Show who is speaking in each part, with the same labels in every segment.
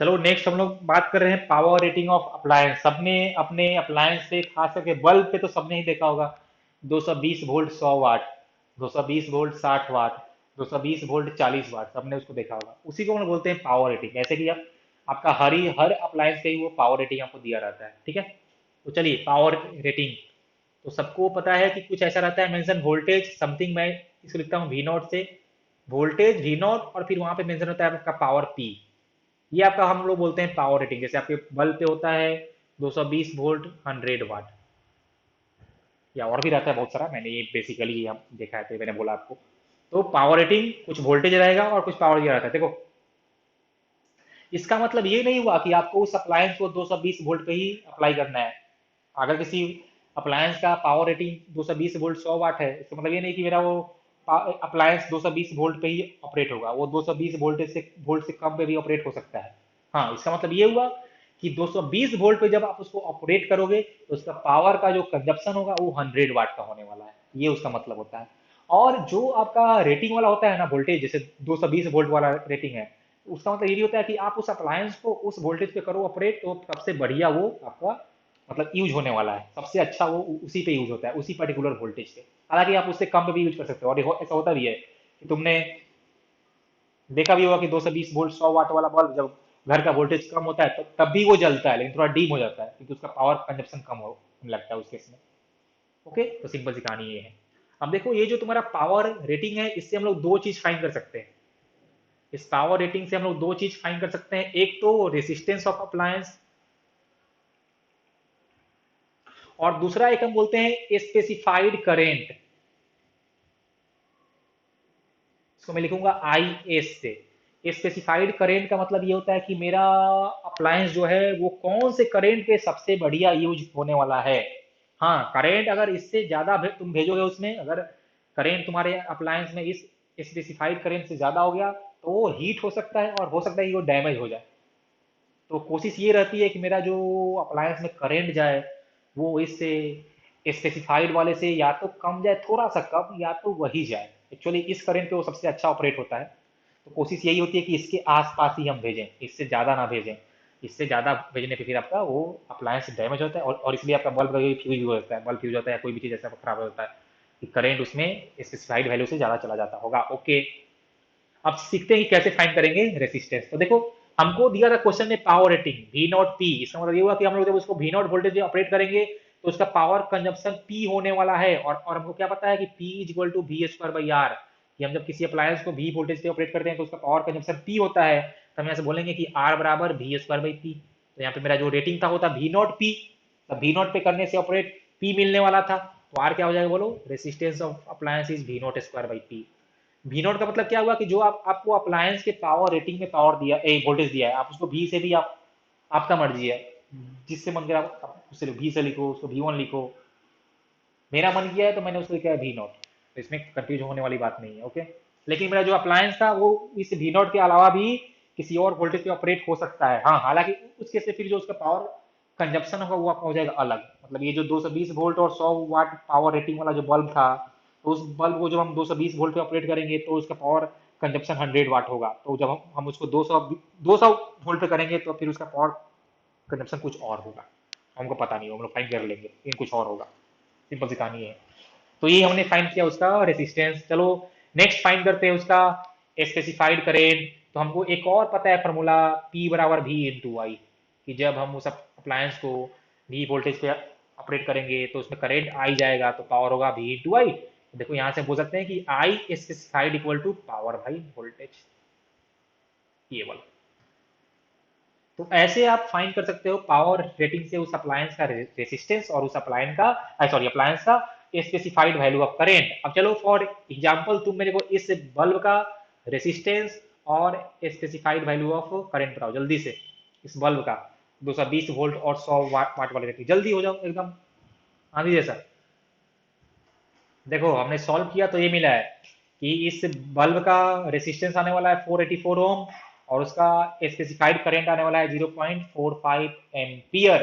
Speaker 1: चलो नेक्स्ट हम लोग बात कर रहे हैं पावर रेटिंग ऑफ अप्लायंस। सबने अपने अप्लायंस से, खास करके बल्ब पे तो सबने ही देखा होगा 220 वोल्ट 100 वाट, 220 वोल्ट 60 वाट, 220 वोल्ट 40 वाट, सबने उसको देखा होगा। उसी को हम लोग बोलते हैं पावर रेटिंग। ऐसे कि आपका हर अप्लायंस का ही वो पावर रेटिंग आपको दिया रहता है, ठीक है। तो चलिए पावर रेटिंग, तो सबको पता है कि कुछ ऐसा रहता है मेंशन वोल्टेज समथिंग, मैं इसको लिखता हूँ वी नॉट से, वोल्टेज वी नॉट, और फिर वहां पे मेंशन होता है आपका पावर पी। ये आपका हम लोग बोलते हैं पावर रेटिंग। जैसे आपके बल्ब पे होता है 220 वोल्ट 100 वाट, या और भी रहता है बहुत सारा, मैंने ये बेसिकली हम देखा है तो मैंने बोला आपको। तो पावर रेटिंग कुछ वोल्टेज रहेगा और कुछ पावर दिया रहता है, देखो। इसका मतलब ये नहीं हुआ कि आपको उस अप्लायंस को 220 वोल्ट पे ही अप्लाई करना है। अगर किसी अप्लायंस का पावर रेटिंग 220 वोल्ट 100 वाट है, इसका मतलब ये नहीं कि मेरा वो अप्लायंस 220 वोल्ट पे ही ऑपरेट होगा। वो 220 वोल्ट से कम पे भी ऑपरेट हो सकता है। हाँ, इसका मतलब ये हुआ कि 220 वोल्ट पे जब आप उसको ऑपरेट करोगे तो उसका पावर का जो कंजप्शन होगा वो 100 वाट का होने वाला है। ये उसका मतलब होता है। और जो आपका रेटिंग वाला होता है ना वोल्टेज, जैसे 220 वोल्ट वाला रेटिंग है, उसका मतलब ये भी होता है कि आप उस अप्लायंस को उस वोल्टेज पे करो ऑपरेट, तो सबसे बढ़िया वो आपका मतलब यूज होने वाला है। सबसे अच्छा वो उसी पे यूज होता है, उसी पर्टिकुलर वोल्टेज पे। हालांकि आप उससे कम पे भी यूज कर सकते हो, और ऐसा होता भी है कि तुमने देखा भी होगा कि 220 वोल्ट 100 वाट वाला बल्ब जब घर का वोल्टेज कम होता है तो तब भी वो जलता है, लेकिन थोड़ा डीम हो जाता है क्योंकि उसका पावर कंजप्शन कम हो लगता है उस केस में। ओके, तो सिंपल सी कहानी ये है। अब देखो, ये जो तुम्हारा पावर रेटिंग है, इससे हम लोग दो चीज फाइंड कर सकते हैं। इस पावर रेटिंग से हम लोग दो चीज फाइंड कर सकते हैं, एक तो रेसिस्टेंस ऑफ अप्लायंस, और दूसरा एक हम बोलते हैं स्पेसिफाइड करेंट। इसको मैं लिखूंगा आई एस से। स्पेसिफाइड करेंट का मतलब ये होता है कि मेरा अप्लायंस जो है वो कौन से करेंट पे सबसे बढ़िया यूज होने वाला है। हाँ, करेंट अगर इससे ज्यादा तुम भेजोगे उसमें, अगर करेंट तुम्हारे अप्लायंस में इस स्पेसिफाइड करेंट से ज्यादा हो गया तो वो हीट हो सकता है, और हो सकता है कि वो डैमेज हो जाए। तो कोशिश ये रहती है कि मेरा जो अप्लायंस में करंट जाए वो इससे स्पेसिफाइड वाले से या तो कम जाए, थोड़ा सा कम, या तो वही जाए। एक्चुअली इस करंट पे वो सबसे अच्छा ऑपरेट होता है। तो कोशिश यही होती है कि इसके आसपास ही हम भेजें, इससे ज़्यादा ना भेजें। इससे ज़्यादा भेजने पे फिर आपका वो अप्लायंस डैमेज होता है, और इसलिए आपका बल्ब कभी फ्यूज भी हो जाता है, बल्ब फ्यूज होता है, कोई भी चीज़ ऐसा खराब होता है कि करंट उसमें स्पेसिफाइड वैल्यू से ज़्यादा चला जाता होगा। ओके, अब सीखते हैं कि कैसे फाइंड करेंगे रेसिस्टेंस। तो देखो, हमको दिया था क्वेश्चन में power rating V naught P. इसका मतलब ये हुआ कि हम लोग जब उसको वी नॉट वोल्टेज ऑपरेट करेंगे तो उसका पावर कंजप्शन पी होने वाला है। और हमको क्या पता है कि P is equal to V square by R, कि हम जब किसी अप्लायंस को वी वोल्टेज पे ऑपरेट करते हैं तो उसका पावर कंजप्शन पी होता है। तो हम यहाँ से बोलेंगे कि आर बराबर वी स्क्वायर बाई पी। तो यहाँ पे मेरा जो रेटिंग था वो था वी नॉट पी। तो वी नॉट पे करने से ऑपरेट पी मिलने वाला था, तो आर क्या हो जाएगा बोलो, resistance of appliance is V naught square by P. V naught का मतलब क्या हुआ कि जो आपको अप्लायंस के पावर रेटिंग में पावर दिया, वोल्टेज दिया है, आप उसको वी से भी, आप आपका मर्जी है, जिससे मन करे आप उससे वी से लिखो, उसको वी वन लिखो। मेरा मन किया है तो मैंने उसको लिखा है वी नॉट, तो इसमें कंफ्यूज होने वाली बात नहीं है। ओके, लेकिन मेरा जो अप्लायंस था वो इस वी नॉट के अलावा भी किसी और वोल्टेज पे ऑपरेट हो सकता है। हाँ, हालांकि उस केस से फिर जो उसका पावर कंजप्शन होगा वो आपका हो जाएगा अलग। मतलब ये जो 220 वोल्ट और 100 वाट पावर रेटिंग वाला जो बल्ब था, तो उस बल्ब को जब हम 220 वोल्ट पे ऑपरेट करेंगे तो उसका पावर कंजप्शन 100 वाट होगा। तो जब हम उसको 200 वोल्ट पे करेंगे तो फिर उसका पावर कंजप्शन कुछ और होगा। हमको पता नहीं होगा, हम लोग फाइंड कर लेंगे, लेकिन कुछ और होगा। सिंपल सी कहानी है। तो ये हमने फाइंड किया उसका रेसिस्टेंस। चलो नेक्स्ट फाइंड करते हैं उसका स्पेसिफाइड करेंट। तो हमको एक और पता है फॉर्मूला, P बराबर V इंटू आई, कि जब हम उस अप्लायंस को V वोल्टेज पे ऑपरेट करेंगे तो उसमें करेंट आई जाएगा तो पावर होगा V इंटू आई। तो देखो यहाँ से बोल सकते हैं कि I specified equal to power by voltage, ये वाला। तो ऐसे आप फाइंड कर सकते हो पावर रेटिंग से उस अप्लायंस का रेसिस्टेंस और उस अप्लायंस का, सॉरी, अप्लायंस का स्पेसिफाइड वैल्यू ऑफ करंट। अब चलो फॉर एग्जांपल तुम मेरे को इस बल्ब का रेसिस्टेंस और स्पेसिफाइड वैल्यू ऑफ करंट बताओ जल्दी से। इस बल्ब का 220 वोल्ट और 100 वाट वाले रेटिंग, जल्दी हो जाओ एकदम आंधी जैसा। देखो हमने सॉल्व किया तो ये मिला है कि इस बल्ब का रेसिस्टेंस आने वाला है 484 ओम, और उसका स्पेसिफाइड करंट आने वाला है 0.45 एम्पियर।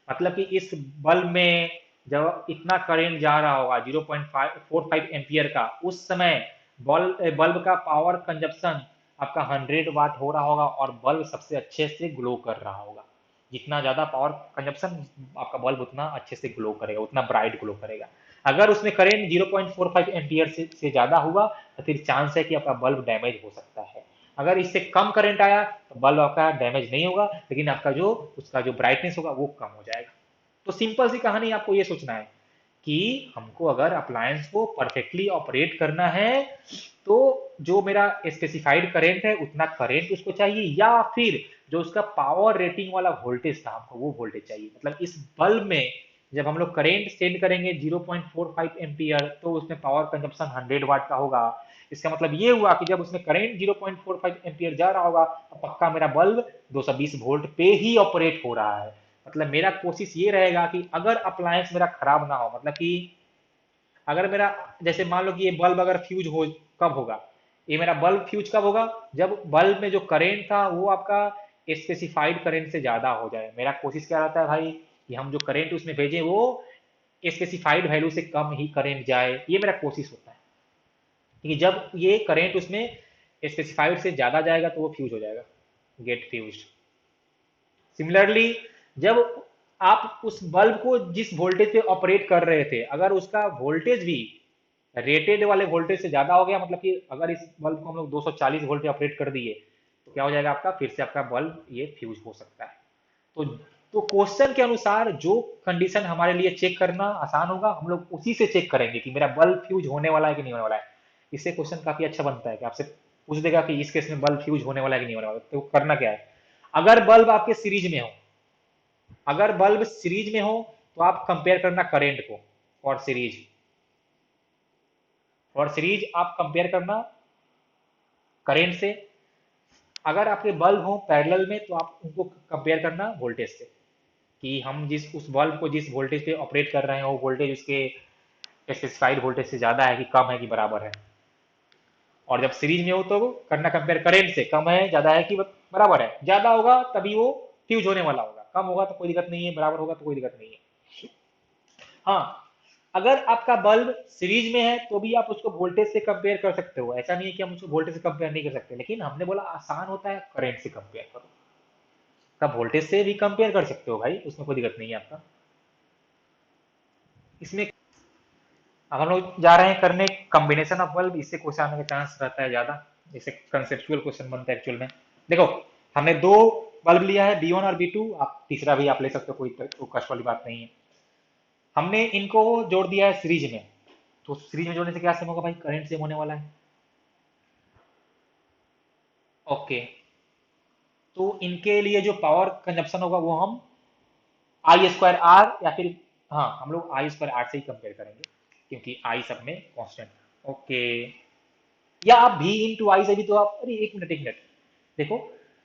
Speaker 1: मतलब कि इस बल्ब में जब इतना करंट जा रहा होगा 0.45 एम्पियर का, उस समय बल्ब बल्ब का पावर कंजप्शन आपका 100 वाट हो रहा होगा और बल्ब सबसे अच्छे से ग्लो कर रहा होगा। जितना ज्यादा पावर कंजप्शन आपका बल्ब उतना अच्छे से ग्लो करेगा, उतना ब्राइट ग्लो करेगा। अगर उसमें करेंट 0.45 एम्पियर से ज्यादा हुआ तो फिर चांस है कि आपका बल्ब डैमेज हो सकता है। अगर इससे कम करंट आया तो बल्ब आपका डैमेज नहीं होगा, लेकिन आपका जो उसका जो ब्राइटनेस होगा वो कम हो जाएगा। तो सिंपल सी कहानी आपको ये सोचना है कि हमको अगर अप्लायंस को परफेक्टली ऑपरेट करना है तो जो मेरा स्पेसिफाइड करंट है उतना करंट उसको चाहिए, या फिर जो उसका पावर रेटिंग वाला वोल्टेज था हमको वो वोल्टेज चाहिए। मतलब इस बल्ब में जब हम लोग करंट सेंड करेंगे 0.45 एम्पियर तो उसमें पावर कंजप्शन 100 वाट का होगा। इसका मतलब ये हुआ कि जब उसमें करंट 0.45 एम्पियर जा रहा होगा तो पक्का मेरा बल्ब 220 वोल्ट पे ही ऑपरेट हो रहा है। मतलब मेरा कोशिश ये रहेगा कि अगर अप्लायंस मेरा खराब ना हो, मतलब कि अगर मेरा, जैसे मान लो कि ये बल्ब अगर फ्यूज हो, कब होगा, ये मेरा बल्ब फ्यूज कब होगा, जब बल्ब में जो करंट था वो आपका स्पेसिफाइड करंट से ज्यादा हो जाए। मेरा कोशिश क्या रहता है भाई कि हम जो करंट उसमें भेजें वो स्पेसिफाइड वैल्यू से कम ही करंट जाए, ये मेरा कोशिश होता है कि जब ये करंट उसमें स्पेसिफाइड से ज्यादा जाएगा तो वो फ्यूज हो जाएगा, गेट फ्यूज्ड। सिमिलरली जब आप उस बल्ब को जिस वोल्टेज पे ऑपरेट कर रहे थे अगर उसका वोल्टेज भी रेटेड वाले वोल्टेज से ज्यादा हो गया, मतलब कि अगर इस बल्ब को हम लोग 240 वोल्ट पे ऑपरेट कर दिए तो क्या हो जाएगा आपका, फिर से आपका बल्ब ये फ्यूज हो सकता है। तो तो क्वेश्चन के अनुसार जो कंडीशन हमारे लिए चेक करना आसान होगा हम लोग उसी से चेक करेंगे कि मेरा बल्ब फ्यूज होने वाला है कि नहीं होने वाला है। इससे क्वेश्चन काफी अच्छा बनता है कि आपसे पूछ देगा कि इस केस में बल्ब फ्यूज होने वाला है कि नहीं होने वाला, तो करना क्या है। अगर बल्ब आपके सीरीज में हो, अगर बल्ब सीरीज में हो तो आप कंपेयर करना करेंट को, और सीरीज, और सीरीज आप कंपेयर करना करेंट से। अगर आपके बल्ब हो पैरेलल में तो आप उनको कंपेयर करना वोल्टेज से, कि हम जिस उस बल्ब को जिस वोल्टेज पे ऑपरेट कर रहे हैं वो वोल्टेज उसके स्पेसिफाइड वोल्टेज से ज्यादा है कि कम है कि बराबर है। और जब सीरीज में हो तो करना कंपेयर करेंट से, कम है ज्यादा है कि बराबर है। ज्यादा होगा तभी वो फ्यूज होने वाला होगा, कम होगा तो कोई दिक्कत नहीं है, बराबर होगा तो कोई दिक्कत नहीं है। हाँ, अगर आपका बल्ब सीरीज में है तो भी आप उसको वोल्टेज से कंपेयर कर सकते हो, ऐसा नहीं है कि हम उसको वोल्टेज से कंपेयर नहीं कर सकते, लेकिन हमने बोला आसान होता है करंट से कंपेयर करो। तब वोल्टेज से भी कंपेयर कर सकते हो भाई, उसमें कोई दिक्कत नहीं है आपका इसमें। अब हम लोग जा रहे हैं करने कॉम्बिनेशन ऑफ बल्ब, इससे क्वेश्चन आने का चांस रहता है ज्यादा, इससे कंसेप्चुअल क्वेश्चन बनता है एक्चुअल में। देखो, हमने दो बल्ब लिया है B1 और B2, आप तीसरा भी आप ले सकते हो, कोई कष्ट वाली बात नहीं है। हमने इनको जोड़ दिया है सीरीज में, तो सीरीज में जोड़ने से क्या सेम होगा भाई, करंट सेम होने वाला है। ओके, तो इनके लिए जो पावर कंजप्शन होगा वो हम I² R या फिर, हाँ हम लोग I²R से ही कंपेयर करेंगे क्योंकि I सब में कांस्टेंट। ओके, या आप V इंटू आई से भी, तो आप, अरे एक मिनट देखो,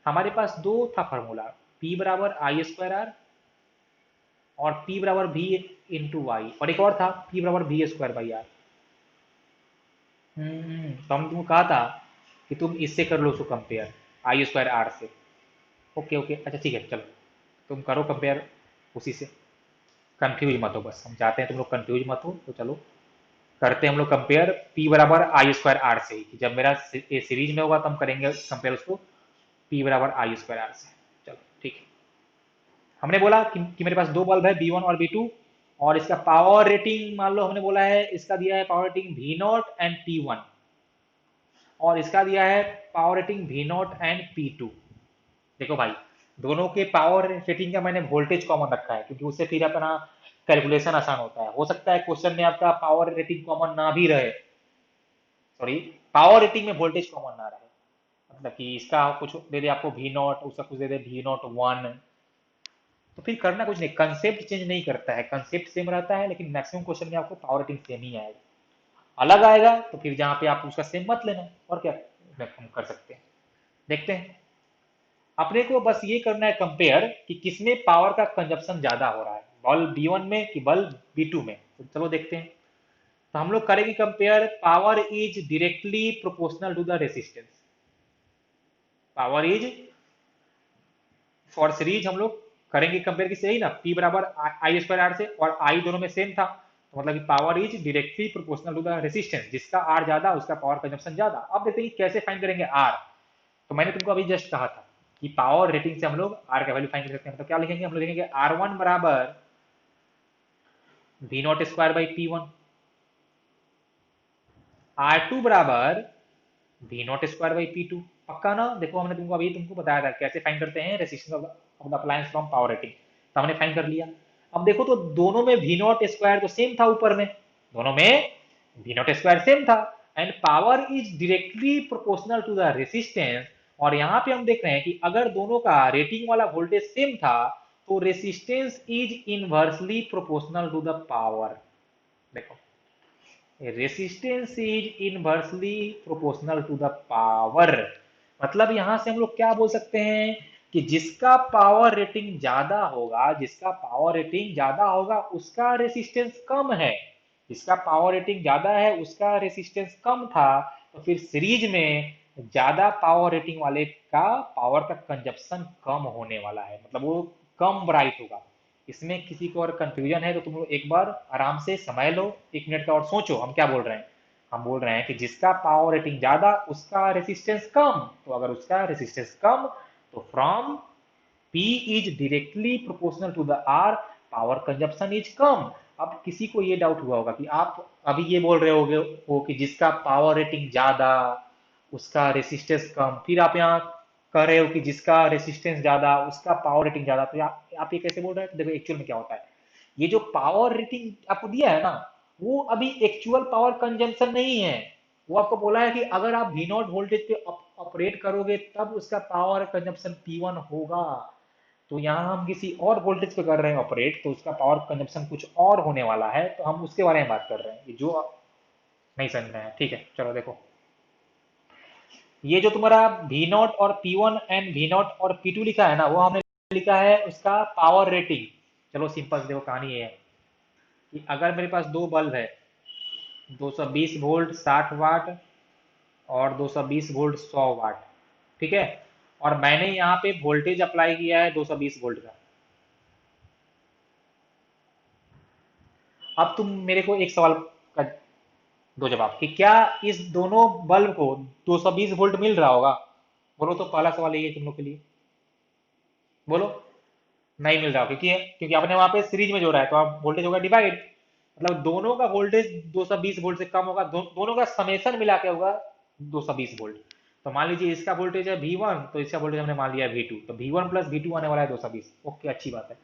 Speaker 1: हमारे पास दो था फार्मूला, P बराबर I²R और P बराबर V इंटू वाई, और एक और था P बराबर V²/R। तो हम तुमको कहा था कि तुम इससे कर लो उसको कंपेयर, I²R से। ओके ओके, अच्छा ठीक है चलो, तुम करो कंपेयर उसी से। कंफ्यूज मत हो, बस हम चाहते हैं तुम लोग कंफ्यूज मत हो, तो चलो करते हैं हम लोग कंपेयर P बराबर I²R से ही, कि जब मेरा सीरीज में होगा तो हम करेंगे कंपेयर उसको P बराबर I²R से। चलो ठीक है, हमने बोला कि मेरे पास दो बल्ब है B1 और B2, और इसका पावर रेटिंग मान लो हमने बोला है, इसका दिया है power rating V0 and P1, और इसका दिया है power rating V0 and P2। देखो भाई, दोनों के पावर रेटिंग का मैंने वोल्टेज कॉमन रखा है क्योंकि उससे फिर अपना कैलकुलेशन आसान होता है। हो सकता है क्वेश्चन में आपका पावर रेटिंग कॉमन ना भी रहे, सॉरी, पावर रेटिंग में वोल्टेज कॉमन ना रहे, मतलब कि इसका कुछ दे दे आपको V0, उसका कुछ दे दे V0 1, तो फिर करना कुछ नहीं, कंसेप्ट चेंज नहीं करता है, कंसेप्ट सेम रहता है, लेकिन मैक्सिमम क्वेश्चन में आपको पावर रेटिंग सेम ही आएगा। अलग आएगा तो फिर जहाँ पे आप उसका सेम मत लेना, और क्या हम कर सकते हैं, देखते हैं। अपने को बस ये करना है कंपेयर कि किसमें पावर का कंजप्शन ज्यादा हो रहा है, बल्ब B1 में कि बल्ब B2 में, तो चलो देखते हैं। तो हम लोग करेंगे compare, power is directly proportional to the resistance. Power is, for series हम लोग करेंगे कंपेयर किससे, ही ना, P बराबर I²R से, और I दोनों में सेम था, तो मतलब कि power is directly proportional to the resistance, जिसका R ज्यादा उसका पावर कंजप्शन ज्यादा। अब देखते हैं कि कैसे फाइंड करेंगे R। तो मैंने तुमको अभी जस्ट कहा था कि पावर रेटिंग से हम लोग आर का वैल्यू फाइंड कर सकते हैं। तो क्या लिखेंगे, हम लोग लिखेंगे R1 बराबर V0² बाई P1, R2 बराबर V0² बाई P2। पक्का ना? देखो हमने तुमको अभी तुमको बताया था कैसे फाइंड करते हैं resistance of the appliance from power rating, तो हमने फाइंड कर लिया। अब देखो तो दोनों में V0² तो सेम था, ऊपर में दोनों में V0² सेम था, and power is directly proportional to the resistance. और यहाँ पे हम देख रहे हैं कि अगर दोनों का रेटिंग वाला वोल्टेज सेम था तो resistance is inversely proportional to the power. देखो, resistance is inversely proportional to the power, मतलब यहां से हम लोग क्या बोल सकते हैं कि जिसका पावर रेटिंग ज्यादा होगा, जिसका पावर रेटिंग ज्यादा होगा उसका रेसिस्टेंस कम है, जिसका पावर रेटिंग ज्यादा है उसका रेसिस्टेंस कम था, तो फिर सीरीज में ज्यादा पावर रेटिंग वाले का पावर का कंजप्शन कम होने वाला है, मतलब वो कम ब्राइट होगा। इसमें किसी को और कंफ्यूजन है तो तुम लोग एक बार आराम से समय लो, 1 मिनट का और सोचो हम क्या बोल रहे हैं। हम बोल रहे हैं कि जिसका पावर रेटिंग ज्यादा उसका रेसिस्टेंस कम, तो अगर उसका रेसिस्टेंस कम तो from P is directly proportional to the R, power consumption is कम। अब किसी को ये डाउट हुआ होगा कि आप अभी ये बोल रहे होगे हो कि जिसका पावर रेटिंग ज्यादा उसका रेसिस्टेंस कम, फिर आप यहाँ कह रहे हो कि जिसका रेसिस्टेंस ज्यादा उसका पावर रेटिंग ज्यादा, तो आप ये कैसे बोल रहे हैं? तो देखो एक्चुअल में क्या होता है, ये जो पावर रेटिंग आपको दिया है ना, वो अभी एक्चुअल पावर कंजम्पशन नहीं है। वो आपको बोला है कि अगर आप V0 वोल्टेज पे ऑपरेट करोगे तब उसका पावर कंजम्पशन P1 होगा। तो यहाँ हम किसी और वोल्टेज पे कर रहे हैं ऑपरेट, तो उसका पावर कंजम्पशन कुछ और होने वाला है, तो हम उसके बारे में बात कर रहे हैं, ये जो आप नहीं समझ रहे हैं। ठीक है, चलो देखो, ये जो तुम्हारा V0 और P1 एंड V0 और P2 लिखा है ना, वो हमने लिखा है उसका पावर रेटिंग। चलो सिंपल से देखो, कहानी ये है कि अगर मेरे पास दो बल्ब है, 220 वोल्ट 60 वाट और 220 वोल्ट 100 वाट, ठीक है, और मैंने यहाँ पे वोल्टेज अप्लाई किया है 220 वोल्ट का। अब तुम मेरे को एक सवाल का दो जवाब कि क्या इस दोनों बल्ब को 220 वोल्ट मिल रहा होगा? बोलो तो, पहला सवाल ये है तुम लोग के लिए, बोलो। नहीं मिल रहा, क्योंकि क्योंकि आपने वहां पे सीरीज में जोड़ा है, तो आप वोल्टेज होगा डिवाइड, मतलब दोनों का वोल्टेज 220 वोल्ट से कम होगा, दोनों का समेशन मिला के होगा 220 वोल्ट। तो मान लीजिए इसका वोल्टेज है V1, तो इसका वोल्टेज हमने मान लिया है V2, तो V1 प्लस V2 आने वाला है 220। ओके, अच्छी बात है।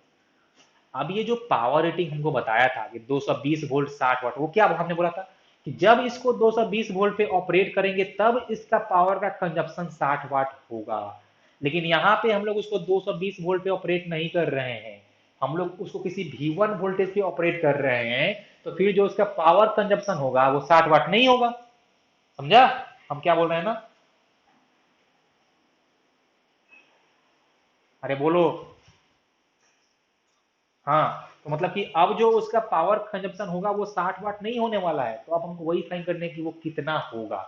Speaker 1: अब ये जो पावर रेटिंग हमको बताया था कि 220 वोल्ट 60 वाट, वो क्या हमने बोला था कि जब इसको 220 वोल्ट पे ऑपरेट करेंगे तब इसका पावर का कंजप्शन 60 वाट होगा। लेकिन यहाँ पे हम लोग उसको 220 वोल्ट पे ऑपरेट नहीं कर रहे हैं, हम लोग उसको किसी V1 वोल्टेज पे ऑपरेट कर रहे हैं, तो फिर जो उसका पावर कंजप्शन होगा वो 60 वाट नहीं होगा। समझा हम क्या बोल रहे हैं ना? अरे बोलो। हाँ, तो मतलब कि अब जो उसका पावर कंजप्शन होगा वो 60 वाट नहीं होने वाला है, तो अब हमको वही फाइंड करने की वो कितना होगा,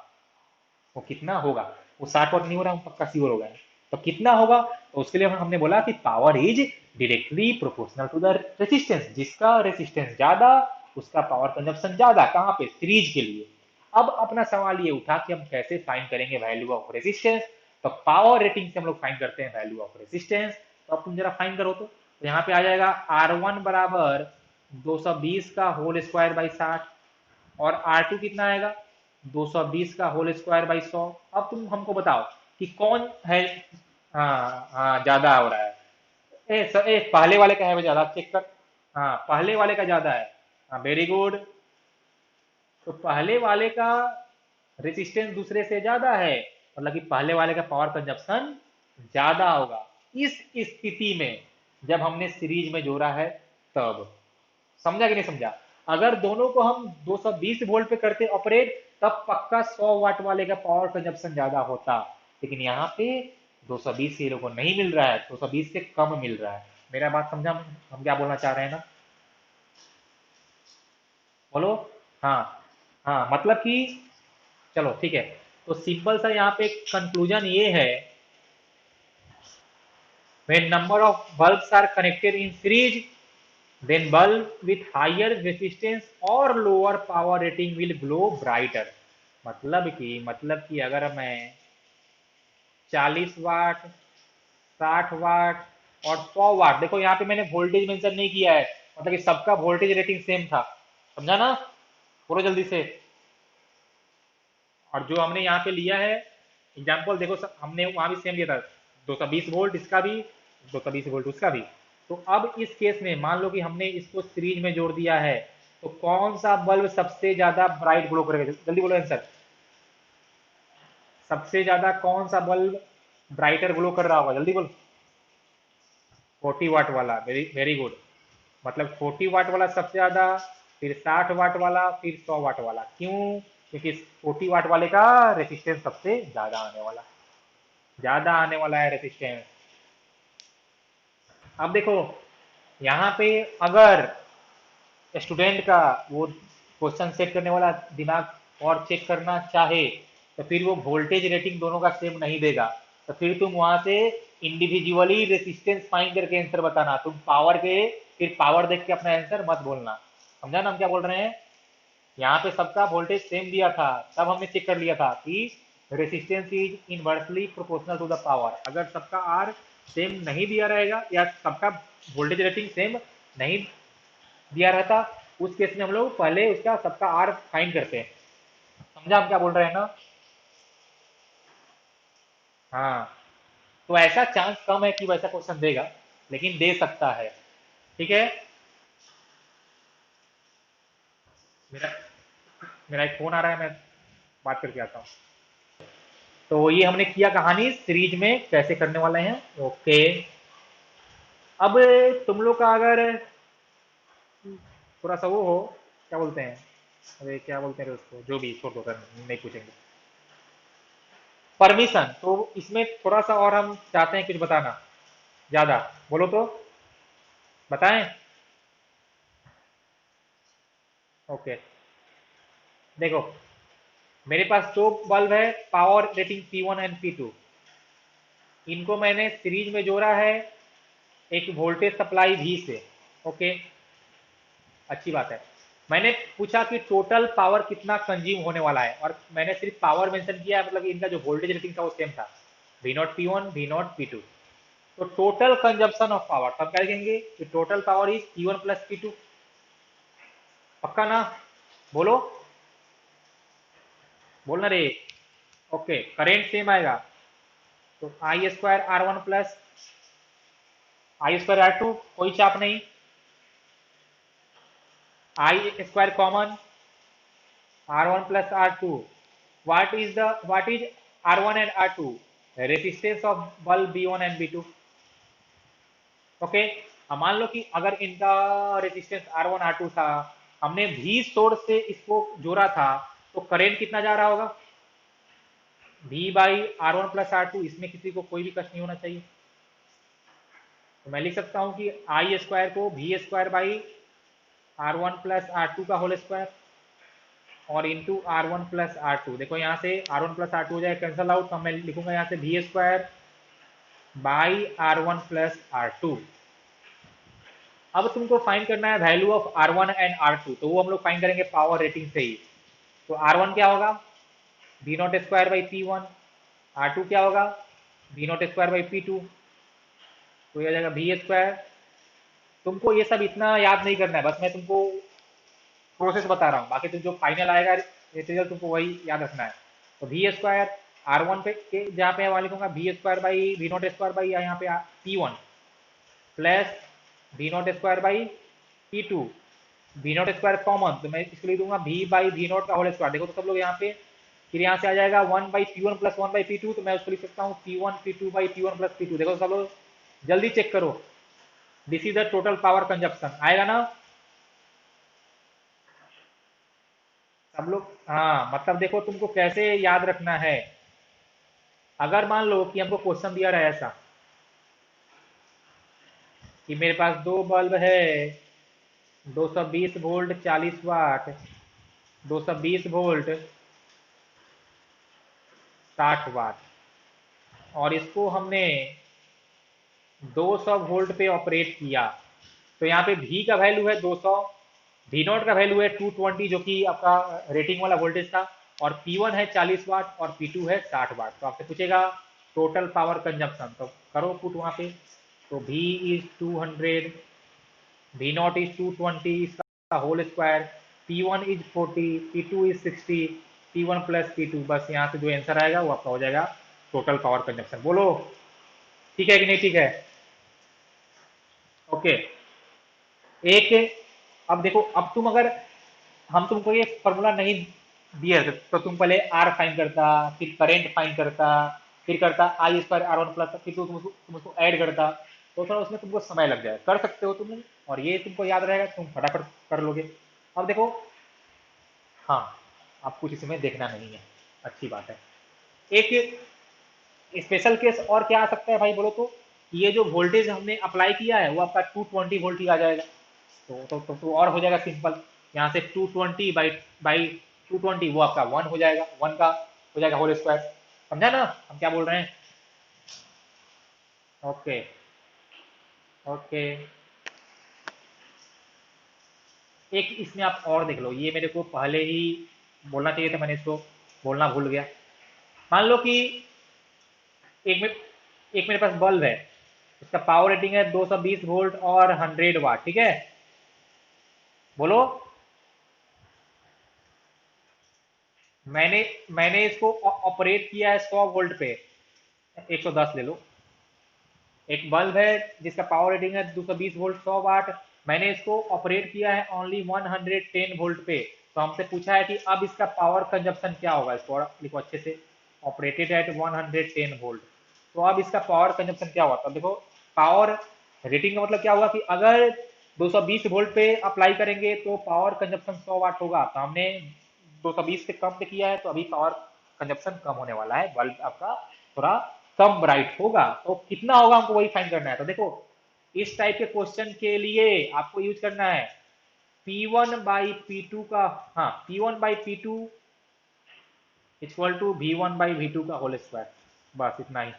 Speaker 1: वो कितना होगा। वो 60 वाट नहीं हो रहा, हम पक्का श्योर हो गए। तो कितना होगा, तो उसके लिए हमने बोला कि power is directly proportional to the resistance, जिसका रेसिस्टेंस ज्यादा उसका पावर कंजप्शन ज्यादा, कहाँ पे? सीरीज के लिए। अब अपना सवाल ये उठा कि हम कैसे फाइंड करेंगे वैल्यू ऑफ रेसिस्टेंस। तो पावर रेटिंग से हम लोग फाइंड करते हैं वैल्यू ऑफ रेसिस्टेंस। तो अब तुम जरा फाइंड करो तो यहाँ पे आ जाएगा R1 बराबर 220 का होल स्क्वायर बाई 60, और R2 कितना आएगा? 220 का होल स्क्वायर बाई 100। अब तुम हमको बताओ कि कौन है। हाँ हाँ, ज्यादा हो रहा है। पहले वाले का है ज्यादा, चेक कर। हाँ, पहले वाले का ज्यादा है। हाँ, वेरी गुड। तो पहले वाले का रेजिस्टेंस दूसरे से ज्यादा है, मतलब कि पहले वाले का पावर कंजप्शन ज्यादा होगा। इस स्थिति में जब हमने सीरीज में जोड़ा है तब, समझा कि नहीं समझा? अगर दोनों को हम 220 वोल्ट पे करते ऑपरेट, तब पक्का 100 वाट वाले का पावर कंजप्शन ज्यादा होता। लेकिन यहाँ पे 220 ये लोग को नहीं मिल रहा है, 220 से कम मिल रहा है। मेरा बात समझा हम क्या बोलना चाह रहे हैं ना? बोलो। हाँ हाँ, मतलब कि चलो ठीक है। तो सिंपल सा यहाँ पे कंक्लूजन ये है, when number of bulbs are connected in series, then bulb with higher resistance or lower power rating will glow brighter। मतलब कि अगर मैं 40 वाट, 60 वाट और 100 वाट। देखो यहाँ पे मैंने वोल्टेज मेंशन नहीं किया है, मतलब कि सबका वोल्टेज रेटिंग सेम था। समझा ना? बोलो जल्दी से। और जो हमने यहाँ पे लिया है एग्जाम्पल, देखो हमने वहां भी सेम लिया था, 220 वोल्ट इसका भी, 220 वोल्ट उसका भी। तो अब इस केस में मान लो कि हमने इसको सीरीज में जोड़ दिया है, तो कौन सा बल्ब सबसे ज्यादा ब्राइट ग्लो करेगा? जल्दी बोलो आंसर। सबसे ज्यादा कौन सा बल्ब ब्राइटर ग्लो कर रहा होगा? जल्दी बोलो। 40 वाट वाला, वेरी वेरी गुड। मतलब 40 वाट वाला सबसे ज्यादा, फिर 60 वाट वाला, फिर 100 वाट वाला। क्यों? क्योंकि 40 वाट वाले का रेसिस्टेंस सबसे ज्यादा आने वाला है रेसिस्टेंस। अब देखो यहाँ पे अगर स्टूडेंट का वो क्वेश्चन सेट करने वाला दिमाग और चेक करना चाहे, तो फिर वो वोल्टेज रेटिंग दोनों का सेम नहीं देगा। तो फिर तुम वहां से इंडिविजुअली रेसिस्टेंस फाइंड करके आंसर बताना। तुम पावर के फिर पावर देख के अपना आंसर मत बोलना। समझा ना हम क्या बोल रहे हैं? यहाँ पे सबका वोल्टेज सेम दिया था, तब हमने चेक कर लिया था कि resistance is inversely proportional to the power. अगर सबका आर सेम नहीं दिया रहेगा या सबका वोल्टेज रेटिंग सेम नहीं दिया रहता, उस केस में हम लोग पहले उसका सबका आर फाइंड करते हैं। समझा हम क्या बोल रहे हैं ना? हाँ। तो ऐसा चांस कम है कि वैसा क्वेश्चन देगा, लेकिन दे सकता है। ठीक है। मेरा मेरा एक फोन आ रहा है, मैं बात करके आता हूँ। तो ये हमने किया कहानी सीरीज में कैसे करने वाले हैं। ओके। अब तुम लोग का अगर थोड़ा सा वो हो, क्या बोलते हैं, अरे क्या बोलते हैं उसको, जो भी छोड़ दो, कर नहीं पूछेंगे। परमिशन, तो इसमें थोड़ा सा और हम चाहते हैं कुछ बताना ज्यादा। बोलो तो बताएं। ओके। देखो मेरे पास दो बल्ब है, power rating P1 and P2। इनको मैंने सीरीज में जोड़ा है एक वोल्टेज सप्लाई V से। ओके, अच्छी बात है। मैंने पूछा कि टोटल पावर कितना कंज्यूम होने वाला है, और मैंने सिर्फ पावर मेंशन किया है, मतलब कि इनका जो वोल्टेज रेटिंग था वो सेम था, V0 P1 V0 P2। तो टोटल कंजप्शन ऑफ पावर तब क्या लिखेंगे कि total power is P1 plus P2। पक्का ना? बोलो, बोलना रे। ओके, करेंट सेम आएगा, तो I square R1 plus I square R2, कोई चाप नहीं। I square common, R1 plus R2। What is R1 and R2? Resistance of bulb B1 and B2। Okay. अब मान लो कि अगर इनका रेजिस्टेंस R1 R2 था, हमने V सोर्स से इसको जोड़ा था, तो करंट कितना जा रहा होगा? V by R1 plus R2। इसमें किसी को कोई भी कष्ट नहीं होना चाहिए। तो मैं लिख सकता हूं कि आई स्क्वायर को V square by R1 plus R2 का होल स्क्वायर और इंटू R1 प्लस R2। देखो यहाँ से R1 प्लस R2 हो जाए कैंसल आउट, तो मैं लिखूंगा यहाँ से V square by R1 plus R2। अब तुमको फाइंड करना है value of R1 and R2, तो वो हम लोग फाइंड करेंगे पावर रेटिंग से ही। तो R1 क्या होगा? V not square by P1। R2 क्या होगा? V not square by P2। तो ये आ जाएगा V स्क्वायर। तुमको ये सब इतना याद नहीं करना है, बस मैं तुमको प्रोसेस बता रहा हूँ, बाकी तुम जो फाइनल आएगा रिजल्ट तुमको वही याद रखना है। तो वी स्क्वायर R1 पे के जहाँ पे वहाँ लिखूंगा V square by V not square by यहाँ पे P1 plus V not square by P2। V not square common, तो मैं इसको लिख दूंगा V बाई V नॉट का होल स्क्वायर। देखो तो सब लोग यहाँ पे, फिर यहाँ से आ जाएगा 1 by P1 plus 1 by P2, तो मैं उसको लिख सकता हूँ P1 P2 by P1 plus P2। देखो तो सब लोग जल्दी चेक करो, this is the total power consumption. आएगा ना सब लोग? हाँ, मतलब देखो तुमको कैसे याद रखना है। अगर मान लो कि हमको क्वेश्चन दिया रहा है ऐसा कि मेरे पास दो बल्ब है, 220 वोल्ट 40 वाट, 220 वोल्ट 60 वाट, और इसको हमने 200 वोल्ट पे ऑपरेट किया। तो यहाँ पे V का वैल्यू है 200, V नॉट का वैल्यू है 220 जो कि आपका रेटिंग वाला वोल्टेज था, और P1 है 40 वाट और P2 है 60 वाट। तो आपसे पूछेगा टोटल पावर कंजप्शन, तो करो पुट वहां पे। तो V is 200, V naught is 220 इसका whole square, P1 is 40, P2 is 60, P1 plus P2, बस यहाँ से जो आंसर आएगा वो आपका हो जाएगा टोटल पावर कंजप्शन। बोलो ठीक है कि नहीं ठीक है? ओके। एक, अब देखो, अब तुम अगर, हम तुमको ये फॉर्मूला नहीं दिया रहता, तो तुम पहले आर फाइन करता, फिर करंट फाइन करता, फिर करता आई स्क्वायर आर वन प्लस, फिर तुम उसको ऐड करता, तो थोड़ा उसमें तुमको समय लग जाएगा। कर सकते हो तुम, और ये तुमको याद रहेगा, तुम फटाफट कर लोगे। अब देखो, हाँ, अब कुछ इसमें देखना नहीं है, अच्छी बात है। एक स्पेशल केस और क्या आ सकता है भाई, बोलो तो। ये जो वोल्टेज हमने अप्लाई किया है वो आपका 220 वोल्ट ही आ जाएगा। तो और हो जाएगा सिंपल। यहाँ से 220 बाई 220, वो आपका 1 हो जाएगा, 1 का हो जाएगा होल स्क्वायर। समझा ना हम क्या बोल रहे हैं? ओके। ओके। एक इसमें आप और देख लो, ये मेरे को पहले ही बोलना चाहिए था, मैंने इसको बोलना भूल गया। मान लो कि एक में एक मेरे पास बल्ब है, उसका पावर रेटिंग है 220 वोल्ट और 100 वाट, ठीक है? बोलो। मैंने मैंने इसको ऑपरेट किया है 100 वोल्ट पे, 110 ले लो। एक बल्ब है जिसका पावर रेटिंग है 220 वोल्ट 100 वाट, मैंने इसको ऑपरेट किया है ओनली 110 वोल्ट पे। तो हमसे पूछा है कि अब इसका पावर कंजप्शन क्या होगा, इसको और लिखो अच्छे से, ऑपरेटेड एट 110 वोल्ट। तो अब इसका पावर कंजप्शन क्या होगा, तो देखो, पावर रेटिंग का मतलब क्या होगा कि अगर 220 वोल्ट पे अप्लाई करेंगे तो पावर कंजप्शन 100 वाट होगा। तो हमने 220 से कम पे किया है, तो अभी पावर कंजप्शन कम होने वाला है, बल्ब आपका थोड़ा कम ब्राइट होगा। तो कितना होगा हमको वही फाइंड करना है। तो देखो, इस टाइप के क्वेश्चन के लिए आपको यूज करना है P1/P2 का, हाँ, P1/P2 इक्वल टू V1/V2 का होल स्क्वायर, बस इतना ही।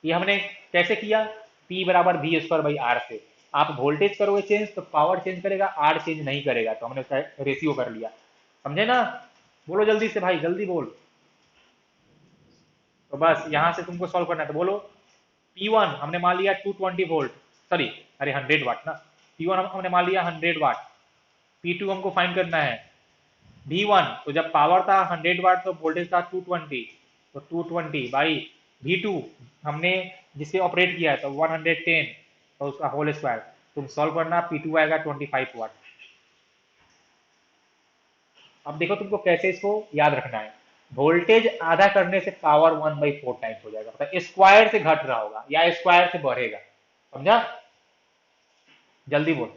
Speaker 1: ये हमने कैसे किया? P बराबर V स्क्वायर बाई आर से। आप वोल्टेज करोगे चेंज तो पावर चेंज करेगा, आर चेंज नहीं करेगा, तो हमने उसका रेशियो कर लिया। समझे ना? बोलो जल्दी से भाई, जल्दी बोल। तो बस यहाँ से तुमको सॉल्व करना है, तो बोलो। P1 हमने मान लिया 220 वोल्ट, सॉरी, अरे 100 वाट ना। P1 हमने मान लिया 100 वाट, P2 हमको फाइंड करना है। V1 तो जब पावर था 100 वाट तो वोल्टेज था 220, तो 220 बाई V2 हमने जिसे ऑपरेट किया है तो 110, तो उसका होल स्क्वायर। तुम सॉल्व करना, P2 आएगा 25 वाट। अब देखो तुमको कैसे इसको याद रखना है। वोल्टेज आधा करने से पावर 1/4 टाइम्स हो जाएगा, मतलब स्क्वायर से घट रहा होगा या स्क्वायर से बढ़ेगा। समझा? जल्दी बोल।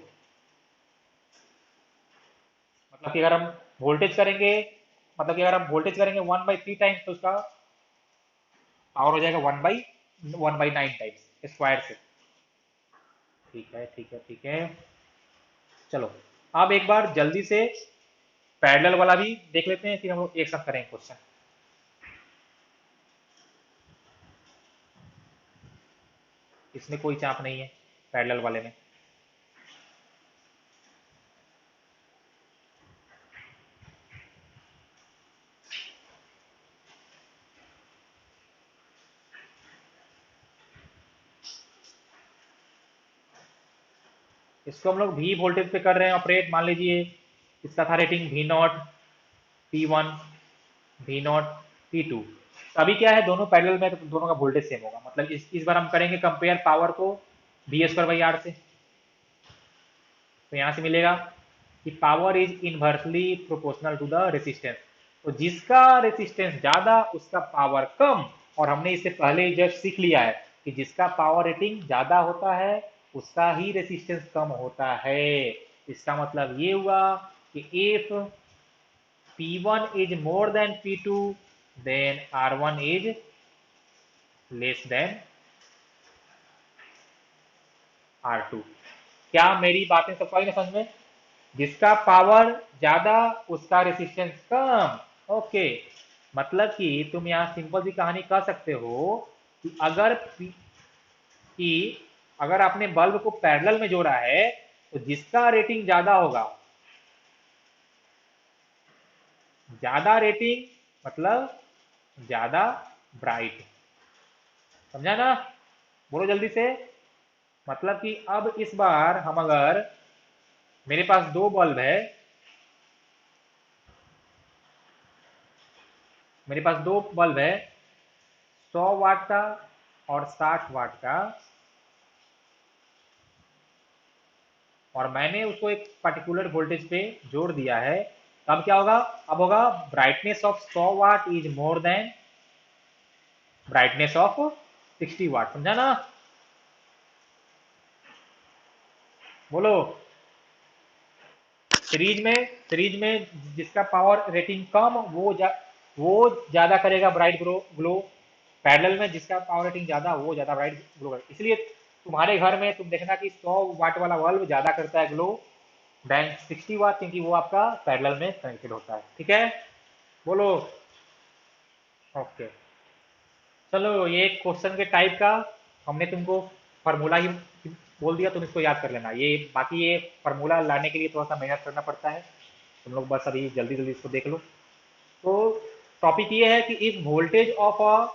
Speaker 1: मतलब कि अगर हम वोल्टेज करेंगे, मतलब कि अगर हम वोल्टेज करेंगे 1/3 टाइम्स, तो उसका पावर हो जाएगा 1/9 टाइम्स स्क्वायर से। ठीक है, ठीक है, ठीक है। चलो, अब एक बार जल्दी से पैरेलल वाला भी देख लेते हैं, फिर हम लोग एक साथ करेंगे क्वेश्चन। इसमें कोई चाप नहीं है पैरेलल वाले में। इसको हम लोग V वोल्टेज पे कर रहे हैं ऑपरेट, मान लीजिए। इसका था rating V0 P1, V0 P2। तो अभी क्या है, दोनों पैरेलल में, तो दोनों का वोल्टेज सेम होगा। मतलब इस बार हम करेंगे कंपेयर पावर को V स्क्वायर बाई आर से। तो यहाँ से मिलेगा कि power is inversely proportional to the resistance. तो जिसका रेसिस्टेंस ज्यादा उसका पावर कम। और हमने इससे पहले ही जस्ट सीख लिया है कि जिसका पावर रेटिंग ज्यादा होता है उसका ही रेसिस्टेंस कम होता है। इसका मतलब ये हुआ कि if P1 is more than P2, then R1 is less than R2। क्या मेरी बातें सबको आई ना समझ में? जिसका पावर ज्यादा उसका रेसिस्टेंस कम। ओके। मतलब कि तुम यहाँ सिंपल सी कहानी कह सकते हो कि कि अगर आपने बल्ब को पैरेलल में जोड़ा है तो जिसका रेटिंग ज्यादा होगा, ज्यादा रेटिंग मतलब ज्यादा ब्राइट, समझा ना? बोलो जल्दी से। मतलब कि अब इस बार हम अगर, मेरे पास दो बल्ब है, मेरे पास दो बल्ब है, 100 वाट का और 60 वाट का, और मैंने उसको एक पर्टिकुलर वोल्टेज पे जोड़ दिया है, तब क्या होगा? अब होगा brightness of 100 what is more than brightness of 60 वाट। समझा ना? बोलो। सीरीज में जिसका पावर रेटिंग कम, वो ज्यादा करेगा ब्राइट ग्लो। पैरेलल में जिसका पावर रेटिंग ज्यादा, वो ज्यादा ब्राइट ग्लो करेगा। इसलिए तुम्हारे घर में तुम देखना कि 100 वाट वाला बल्ब ज्यादा करता है ग्लो देन 60 वाट, क्योंकि वो आपका पैरेलल में कनेक्टेड होता है। ठीक है? बोलो। ओके। चलो, ये क्वेश्चन के टाइप का हमने तुमको फार्मूला ही बोल दिया, तुम इसको याद कर लेना। ये बाकी ये फार्मूला लाने के लिए थोड़ा सा मेहनत करना पड़ता है, तुम लोग बस अभी जल्दी जल्दी इसको देख लो। तो टॉपिक ये है कि if voltage of a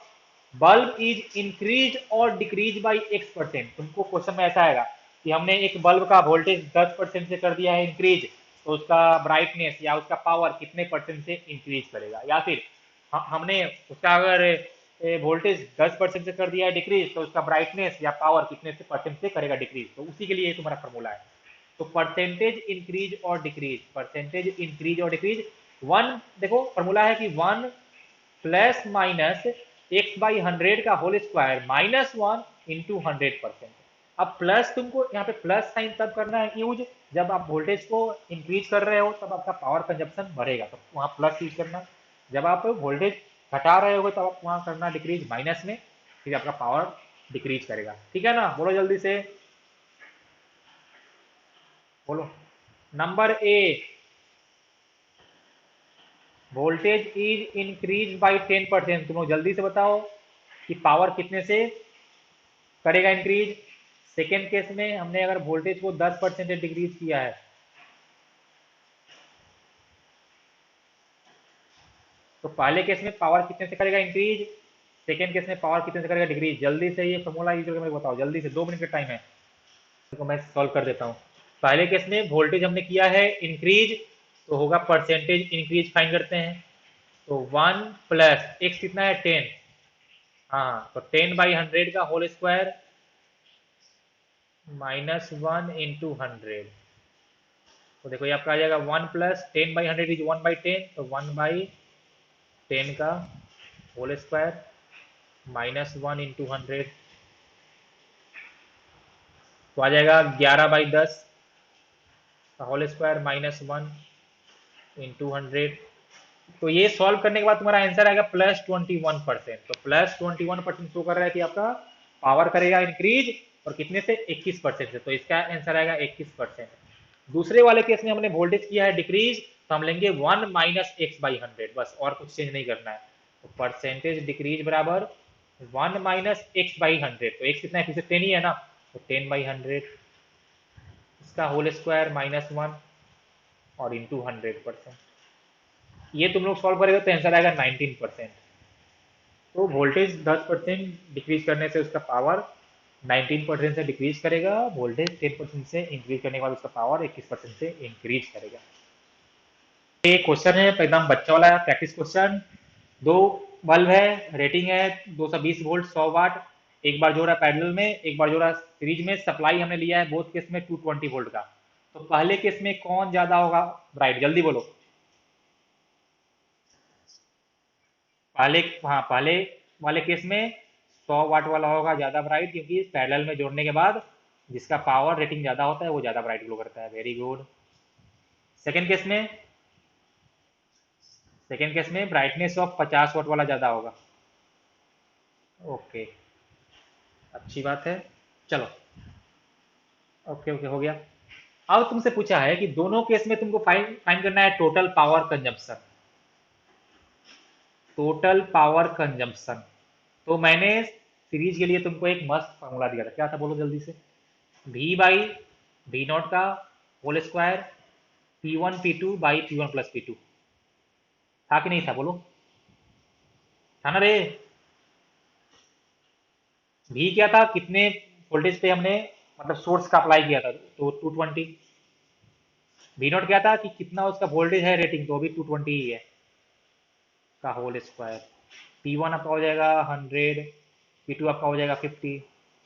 Speaker 1: bulb is increase और डिक्रीज बाई X%। तुमको क्वेश्चन में ऐसा आएगा कि हमने एक बल्ब का वोल्टेज 10% से कर दिया है इंक्रीज, तो उसका ब्राइटनेस या उसका पावर कितने परसेंट से इंक्रीज करेगा, या फिर हमने उसका अगर वोल्टेज 10% से कर दिया है डिक्रीज, तो उसका ब्राइटनेस या पावर कितने से परसेंट से करेगा डिक्रीज। तो उसी के लिए तुम्हारा फॉर्मूला है। तो परसेंटेज इंक्रीज और डिक्रीज, परसेंटेज इंक्रीज और डिक्रीज, वन देखो फॉर्मूला है कि 1 + -x/100 का होल स्क्वायर -1 × 100%। अब प्लस तुमको यहाँ पे प्लस साइन तब करना है यूज जब आप वोल्टेज को इंक्रीज कर रहे हो, तब आपका पावर कंजप्शन बढ़ेगा, तो वहाँ प्लस यूज करना। जब आप वोल्टेज घटा रहे हो तब आप वहाँ करना डिक्रीज माइनस में, फिर आपका पावर डिक्रीज करेगा। ठीक है ना? बोलो जल्दी से। बोलो। Number A, voltage is increase by 10%। तुम लोग जल्दी से बताओ कि पावर कितने से करेगा इंक्रीज। सेकेंड केस में हमने अगर वोल्टेज को 10% डिक्रीज किया है, तो पहले केस में पावर कितने से करेगा इंक्रीज, सेकेंड केस में पावर कितने से करेगा डिक्रीज। जल्दी से ये फॉर्मूला यूज करके मेरे को बताओ, जल्दी से, 2 मिनट का टाइम है, तो मैं सॉल्व कर देता हूँ। पहले केस में वोल्टेज हमने किया है इंक्रीज, तो होगा परसेंटेज इंक्रीज फाइन करते हैं। तो 1 + x कितना है 10, हाँ, तो 10/100 का होल स्क्वायर -1 × 100। तो देखो ये आपका आ जाएगा 1 + 10/100 इज 1/10, तो 1/10 का होल स्क्वायर -1 × 100, तो आ जाएगा 11/10 का होल स्क्वायर -1 × 100। तो ये सॉल्व करने के बाद तुम्हारा आंसर आएगा +21%। तो +21% शो कर रहा है कि आपका पावर करेगा इंक्रीज, और कितने से 21% से, तो इसका आंसर आएगा 21%। दूसरे वाले केस में हमने वोल्टेज किया है डिक्रीज, तो हम लेंगे 1 - x/100, बस, और कुछ चेंज नहीं करना है। तो परसेंटेज डिक्रीज बराबर 1 - x/100, तो x कितना है फिर से 10 ही है ना, तो 10/100, इसका होल स्क्वायर -1 और इंटू 100%। ये तुम लोग सॉल्व करेगा तो आंसर आएगा 19%। तो वोल्टेज 10% डिक्रीज करने से उसका पावर 19% से डिक्रीज करेगा, वोल्टेज 10% से इंक्रीज करने के बाद उसका पावर 21% से इंक्रीज करेगा। ये क्वेश्चन है एकदम बच्चा वाला प्रैक्टिस क्वेश्चन। दो बल्ब है, रेटिंग है 220 वोल्ट 100 वाट, एक बार जोड़ा पैरेलल में, एक बार जोड़ा सीरीज में, सप्लाई हमने लिया है बोथ केस में 220 वोल्ट का। तो पहले केस में कौन ज्यादा होगा ब्राइट, जल्दी बोलो। पहले, हाँ, पहले वाले केस में 100 वाट वाला होगा ज्यादा ब्राइट, क्योंकि पैरेलल में जोड़ने के बाद जिसका पावर रेटिंग ज्यादा होता है वो ज्यादा ब्राइट ग्लो करता है। Very good. सेकेंड केस में, सेकेंड केस में ब्राइटनेस ऑफ 50 वाट वाला ज्यादा होगा। ओके, अच्छी बात है। चलो, ओके ओके, हो गया। अब तुमसे पूछा है कि दोनों केस में तुमको फाइन फाइन करना है total power consumption, total power consumption. तो मैंने सीरीज के लिए तुमको एक मस्त फॉर्मूला दिया था, क्या था बोलो जल्दी से। V/V0 का whole square P1 P2/P1 + P2। था कि नहीं था बोलो? था ना रे? भी क्या था, कितने वोल्टेज पे हमने मतलब सोर्स का अप्लाई किया था, तो 220। वी नॉट क्या था कि कितना उसका वोल्टेज है रेटिंग, तो अभी 220 ही है का होल स्क्वायर। पी वन आपका हो जाएगा 100, पी टू आपका हो जाएगा 50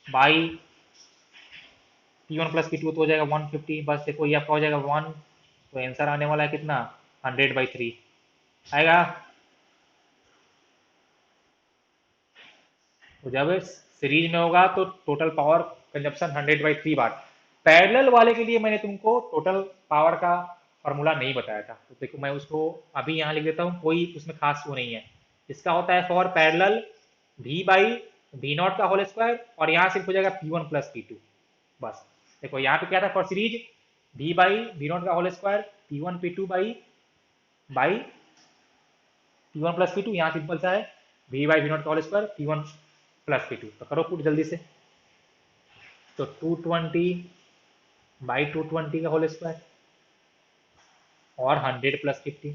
Speaker 1: by P one plus P two तो हो जाएगा 150। बस देखो ये आपका हो जाएगा 1, तो आंसर आने वाला है कितना, 100/3 आएगा। तो जब सीरीज में होगा तो टोटल पावर कंजप्शन 100/3 वाट। पैरेलल वाले के लिए मैंने तुमको टोटल पावर का फॉर्मूला नहीं बताया था, तो देखो मैं उसको अभी यहाँ लिख देता हूँ, कोई उसमें खास वो नहीं है। इसका होता है फॉर पैरेलल V/V0 का होल स्क्वायर, और यहाँ सिर्फ हो जाएगा P1 प्लस P2 बस। देखो यहाँ पे क्या था फॉर सीरीज, V/V0 का whole square, P1 P2 by P1 plus P2, यहाँ सिंपल सा है V/V0 का whole square P1 plus P2। तो करो पुट जल्दी से, तो 220/220 का होल स्क्वायर और 100 + 50,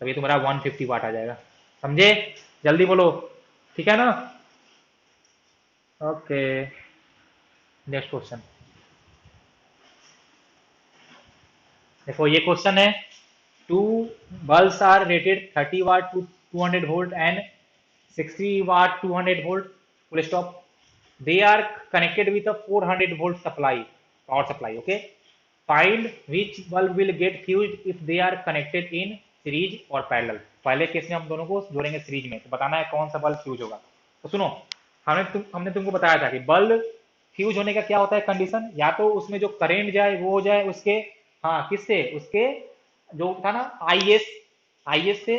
Speaker 1: तभी तुम्हारा 150 वाट आ जाएगा। समझे? जल्दी बोलो, ठीक है ना? Okay, next question. देखो ये क्वेश्चन है, two bulbs are rated 30 watt to 200 volt and 60 watt 200 volt, full stop. They are connected with a 400 volt supply, power supply. Okay, find which bulb will get fused if they are connected in series or parallel। पहले case में हम दोनों को जोड़ेंगे series में, तो बताना है कौन सा बल्ब फ्यूज होगा। तो सुनो, हमने तुमको बताया था कि बल्ब फ्यूज होने का क्या होता है कंडीशन, या तो उसमें जो करंट जाए वो हो जाए उसके, हाँ किससे, उसके जो था ना आई एस से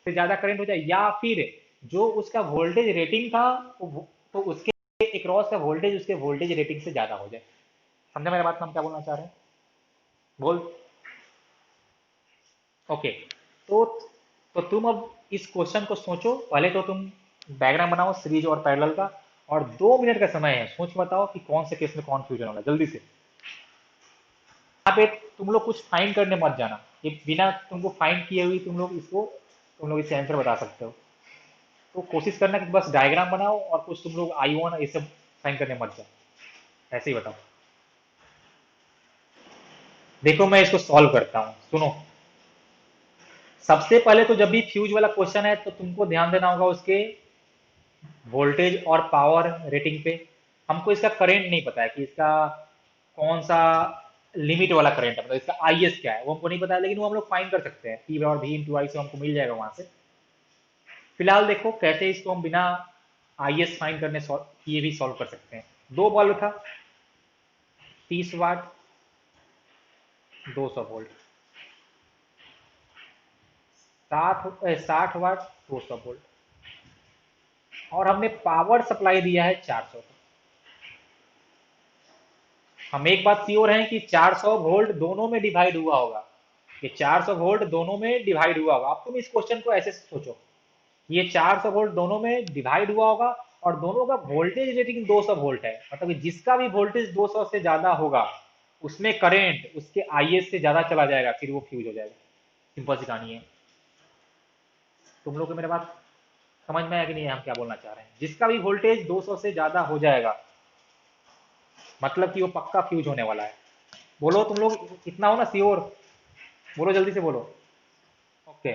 Speaker 1: ज्यादा करंट हो जाए, या फिर जो उसका वोल्टेज रेटिंग था तो उसके अक्रॉस का वोल्टेज उसके वोल्टेज रेटिंग से ज्यादा हो जाए। समझा मेरा बात, हम क्या बोलना चाह रहे हैं? बोल। ओके, तो तो तुम अब इस क्वेश्चन को सोचो, पहले तो तुम डायग्राम बनाओ सीरीज और पैरेलल का, और 2 मिनट का समय है, सोच बताओ कि कौन से केस में कौन फ्यूजन होगा, जल्दी से। यहाँ पे तुम लोग कुछ फाइंड करने मत जाना, ये बिना तुमको फाइंड किए हुए तुम लोग इससे आंसर बता सकते हो। तो कोशिश करना कि बस डायग्राम बनाओ, और कुछ तुम लोग आई वन ये सब फाइंड करने मत जाओ, ऐसे ही बताओ। देखो मैं इसको सॉल्व करता हूँ, सुनो। सबसे पहले तो जब भी फ्यूज वाला क्वेश्चन है तो तुमको ध्यान देना होगा उसके वोल्टेज और पावर रेटिंग पे। हमको इसका करंट नहीं पता है कि इसका कौन सा लिमिट वाला करंट है, मतलब इसका आईएस क्या है वो हमको नहीं पता है, लेकिन वो हम लोग फाइंड कर सकते हैं, पी और V/I से हमको मिल जाएगा वहां से। फिलहाल देखो कैसे इसको हम बिना आईएस फाइंड करने किए भी सॉल्व कर सकते हैं। दो बल्ब था, 30 वाट 200 वोल्ट, 60 वाट 200 वोल्ट, और हमने पावर सप्लाई दिया है 400। हम एक बात श्योर है कि 400 वोल्ट दोनों में डिवाइड हुआ होगा, ये 400 वोल्ट दोनों में डिवाइड हुआ होगा। अब तुम इस क्वेश्चन को ऐसे सोचो, ये 400 वोल्ट दोनों में डिवाइड हुआ होगा, और दोनों का वोल्टेज रेटिंग 200 वोल्ट है, मतलब कि जिसका भी वोल्टेज 200 से ज्यादा होगा उसमें करंट उसके आईएस से ज्यादा चला जाएगा, फिर वो फ्यूज हो जाएगा। सिंपल सी कहानी है। तुम लोग को मेरे बात समझ में आया कि नहीं है, हम क्या बोलना चाह रहे हैं? जिसका भी वोल्टेज 200 से ज्यादा हो जाएगा मतलब कि वो पक्का फ्यूज होने वाला है। बोलो तुम लोग, इतना हो ना श्योर, बोलो जल्दी से बोलो। ओके,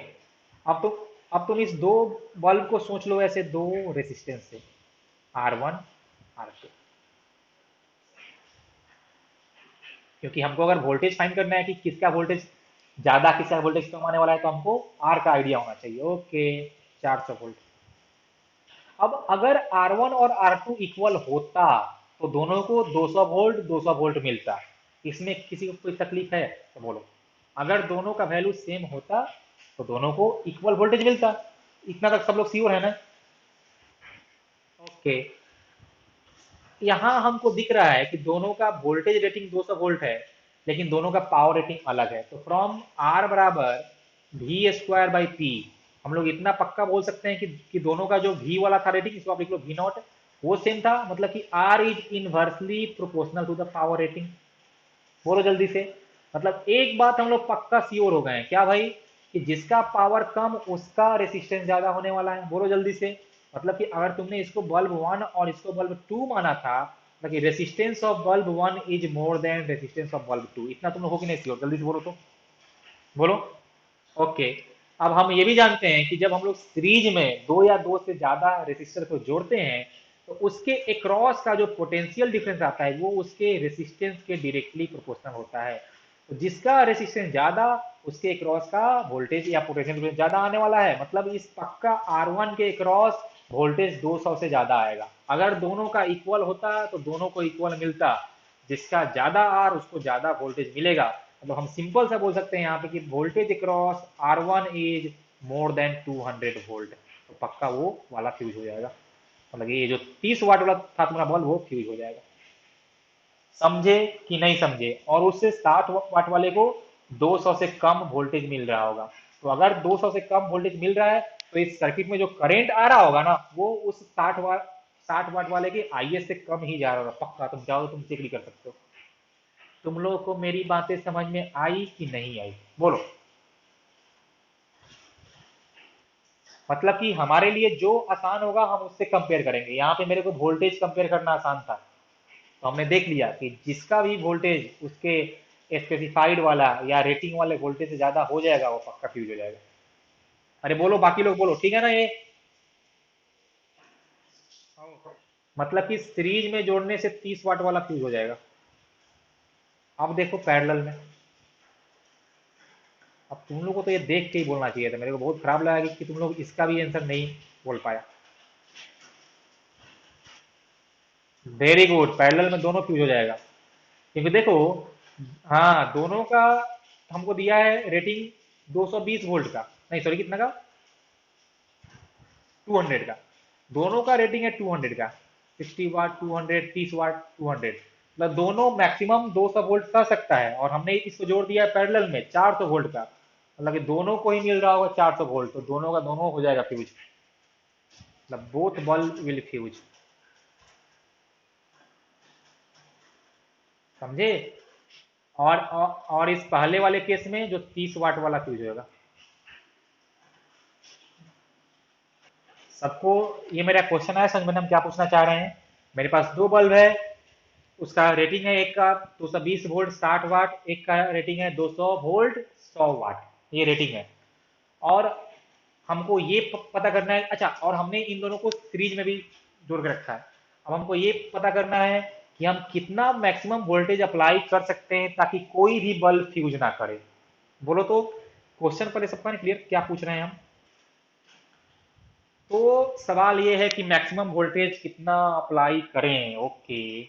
Speaker 1: अब तुम इस दो बल्ब को सोच लो ऐसे दो रेसिस्टेंस से, R1 R2। क्योंकि हमको अगर वोल्टेज फाइंड करना है कि किसका वोल्टेज ज्यादा किसका वोल्टेज कम आने वाला है, तो हमको आर का आइडिया होना चाहिए। Okay, 400 volt. अब अगर R1 और R2 इक्वल होता तो दोनों को 200 वोल्ट 200 वोल्ट मिलता, इसमें किसी को कोई तकलीफ है तो बोलो। अगर दोनों का वैल्यू सेम होता तो दोनों को इक्वल वोल्टेज मिलता। इतना तक सब लोग श्योर है ना? ओके, यहाँ हमको दिख रहा है कि दोनों का वोल्टेज रेटिंग 200 वोल्ट है, लेकिन दोनों का पावर रेटिंग अलग है। तो फ्रॉम आर बराबर V² बाई P, हम लोग इतना पक्का बोल सकते हैं कि दोनों का जो V वाला था रेटिंग, इसको आप लिख लो V0, वो सेम था, मतलब कि R is inversely proportional to the power rating. बोलो जल्दी से। मतलब एक बात हम लोग पक्का श्योर हो गए हैं, क्या भाई? कि जिसका पावर कम उसका रेसिस्टेंस ज्यादा होने वाला है। बोलो जल्दी से। मतलब कि अगर तुमने इसको बल्ब 1 और इसको बल्ब 2 माना था, मतलब कि resistance of bulb 1 is more than resistance of bulb 2, इतना तुम लोग हो कि नहीं श्योर? जल्दी से बोलो तो, बोलो। ओके। अब हम ये भी जानते हैं कि जब हम लोग सीरीज में दो या दो से ज्यादा रेसिस्टर को जोड़ते हैं, तो उसके अक्रॉस का जो पोटेंशियल डिफरेंस आता है वो उसके रेसिस्टेंस के डायरेक्टली प्रोपोर्शनल होता है। तो जिसका रेसिस्टेंस ज्यादा, उसके अक्रॉस का वोल्टेज या पोटेंशियल डिफरेंस ज्यादा आने वाला है। मतलब इस पक्का R1 के अक्रॉस वोल्टेज 200 से ज्यादा आएगा। अगर दोनों का इक्वल होता तो दोनों को इक्वल मिलता, जिसका ज्यादा आर उसको ज्यादा वोल्टेज मिलेगा। मतलब हम सिंपल सा बोल सकते हैं यहाँ पे कि voltage across R1 is more than 200 volt, तो पक्का वो वाला फ्यूज हो जाएगा। मतलब ये जो 30 वाट वाला था तुम्हारा बल्ब, वो फ्यूज हो जाएगा। समझे कि नहीं समझे? और उससे 60 वाट वाले को 200 से कम वोल्टेज मिल रहा होगा। तो अगर 200 से कम वोल्टेज मिल रहा है, तो इस सर्किट में जो करंट आ रहा होगा ना, वो उस 60 वाट वाले के आईएस से कम ही जा रहा होगा। पक्का, तुम चाहो तुम चेक भी कर सकते हो। तुम लोगों को मेरी बातें समझ में आई कि नहीं आई, बोलो। मतलब कि हमारे लिए जो आसान होगा हम उससे कंपेयर करेंगे। यहाँ पे मेरे को वोल्टेज कंपेयर करना आसान था, तो हमने देख लिया कि जिसका भी वोल्टेज उसके स्पेसिफाइड वाला या रेटिंग वाले वोल्टेज से ज्यादा हो जाएगा, वो पक्का फ्यूज हो जाएगा। अरे बोलो, बाकी लोग बोलो, ठीक है ना ये? मतलब कि सीरीज में जोड़ने से 30 वाट वाला फ्यूज हो जाएगा। अब देखो पैरेलल में। अब तुम लोग को तो ये देख के ही बोलना चाहिए था। मेरे को बहुत खराब लगा कि तुम लोग इसका भी आंसर नहीं बोल पाया। वेरी गुड, पैरेलल में दोनों फ्यूज हो जाएगा। क्योंकि देखो, हाँ, दोनों का हमको दिया है रेटिंग 220 वोल्ट का, नहीं सॉरी कितना का, 200 का। दोनों का रेटिंग है 200 का, 60 वाट 200, 30 वाट 200। मतलब दोनों मैक्सिमम 200 वोल्ट सह सकता है, और हमने इसको जोड़ दिया है पैरेलल में 400 वोल्ट का। मतलब कि दोनों को ही मिल रहा होगा 400 वोल्ट, तो दोनों का दोनों हो जाएगा फ्यूज। मतलब बोथ बल्ब विल फ्यूज। समझे? और इस पहले वाले केस में जो 30 वाट वाला फ्यूज होगा। सबको ये मेरा क्वेश्चन है समझ में? हम क्या पूछना चाह रहे हैं? मेरे पास दो बल्ब है, उसका रेटिंग है एक का 220 वोल्ट 60 वाट, एक का रेटिंग है 200 वोल्ट 100 वाट, ये रेटिंग है। और हमको ये पता करना है, अच्छा, और हमने इन दोनों को सीरीज में भी जोड़ के रखा है। अब हमको ये पता करना है कि हम कितना मैक्सिमम वोल्टेज अप्लाई कर सकते हैं ताकि कोई भी बल्ब फ्यूज ना करे। बोलो तो, क्वेश्चन पहले सबका क्लियर क्या पूछ रहे हैं हम? तो सवाल ये है कि मैक्सिमम वोल्टेज कितना अप्लाई करें। ओके।